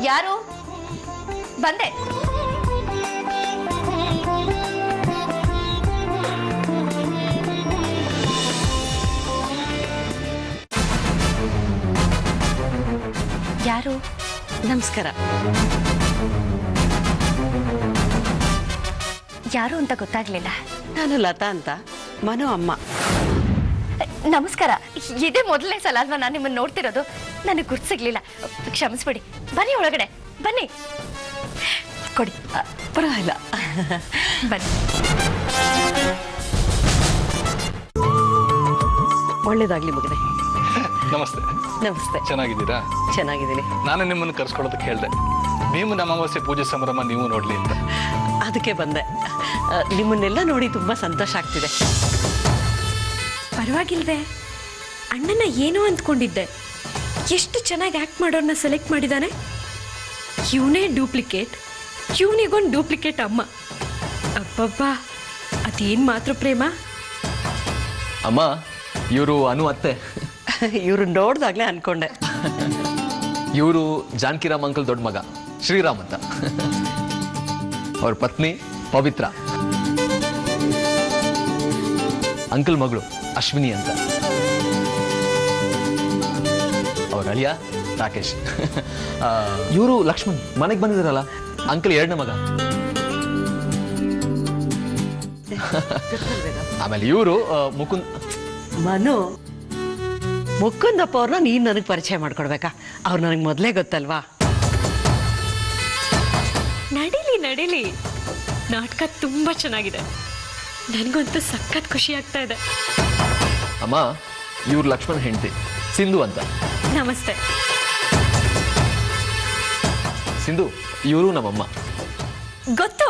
ಯಾರು ಬಂದೆ? ಯಾರು? ನಮಸ್ಕಾರ. ಯಾರು ಅಂತ ಗೊತ್ತಾಗ್ಲಿಲ್ಲ. ನಾನು ಲತಾ ಅಂತ, ಮನು ಅಮ್ಮ. ನಮಸ್ಕಾರ. ಇದೇ ಮೊದಲನೇ ಸಲ ಅಲ್ವಾ ನಾನು ನಿಮ್ಮನ್ನು ನೋಡ್ತಿರೋದು? ನನಗೆ ಗುರ್ತು ಸಿಗ್ಲಿಲ್ಲ, ಕ್ಷಮಿಸ್ಬಿಡಿ. ಬನ್ನಿ ಒಳಗಡೆ ಬನ್ನಿ. ಕೊಡಿ. ಪರವಾಗಿಲ್ಲ, ಬನ್ನಿ. ಒಳ್ಳೇದಾಗ್ಲಿ ಮಗನೇ. ನಮಸ್ತೆ. ನಮಸ್ತೆ. ಚೆನ್ನಾಗಿದ್ದೀರಾ? ಚೆನ್ನಾಗಿದ್ದೀನಿ. ನಾನು ನಿಮ್ಮನ್ನು ಕರ್ಸ್ಕೊಳ್ಳೋದಕ್ಕೆ ಹೇಳಿದೆ, ಭೀಮನ ಅಮಾವಾಸ್ಯೆ ಪೂಜೆ ಸಂಭ್ರಮ ನೀವು ನೋಡ್ಲಿ ಅಂತ. ಅದಕ್ಕೆ ಬಂದೆ. ನಿಮ್ಮನ್ನೆಲ್ಲ ನೋಡಿ ತುಂಬಾ ಸಂತೋಷ ಆಗ್ತಿದೆ. ಪರವಾಗಿಲ್ವೇ? ಅಣ್ಣನ ಏನೋ ಅಂದ್ಕೊಂಡಿದ್ದೆ. ಎಷ್ಟು ಚೆನ್ನಾಗಿ ಆ್ಯಕ್ಟ್ ಮಾಡೋರನ್ನ ಸೆಲೆಕ್ಟ್ ಮಾಡಿದ್ದಾನೆ. ಇವನೇ ಡೂಪ್ಲಿಕೇಟ್, ಇವನಿಗೊಂದು ಡೂಪ್ಲಿಕೇಟ್ ಅಮ್ಮ. ಅಬ್ಬಬ್ಬಾ, ಅದೇನು ಮಾತ್ರ ಪ್ರೇಮ. ಅಮ್ಮ, ಇವರು ಅನು ಅತ್ತೆ. ಇವ್ರು ನೋಡ್ದಾಗ್ಲೇ ಅನ್ಕೊಂಡೆ. ಇವರು ಜಾನಕಿರಾಮ್ ಅಂಕಲ್ ದೊಡ್ಡ ಮಗ ಶ್ರೀರಾಮ್ ಅಂತ. ಅವ್ರ ಪತ್ನಿ ಪವಿತ್ರ. ಅಂಕಲ್ ಮಗಳು ಅಶ್ವಿನಿ ಅಂತ. ಅವ್ರ ಅಳಿಯ ರಾಕೇಶ್. ಇವರು ಲಕ್ಷ್ಮಣ್, ಮನೆಗೆ ಬಂದಿದ್ದಾರಲ್ಲ, ಅಂಕಲ್ ಎರಡನೇ ಮಗ. ಆಮೇಲೆ ಇವರು ಮುಕುಂದ್. ಮನು, ಮುಕುಂದಪ್ಪ ಅವ್ರನ್ನ ನೀನು ನನಗೆ ಪರಿಚಯ ಮಾಡ್ಕೊಡ್ಬೇಕಾ? ಅವ್ರು ನನಗೆ ಮೊದಲೇ ಗೊತ್ತಲ್ವಾ? ನಡೀಲಿ ನಡೀಲಿ, ನಾಟಕ ತುಂಬ ಚೆನ್ನಾಗಿದೆ. ನನಗಂತೂ ಸಖತ್ ಖುಷಿ ಆಗ್ತಾ ಇದೆ. ಅಮ್ಮ, ಇವ್ರು ಲಕ್ಷ್ಮಣ್ ಹೆಂಡತಿ ಸಿಂಧು ಅಂತ. ನಮಸ್ತೆ. ಸಿಂಧು, ಇವರು ನಮ್ಮಮ್ಮ. ಗೊತ್ತು.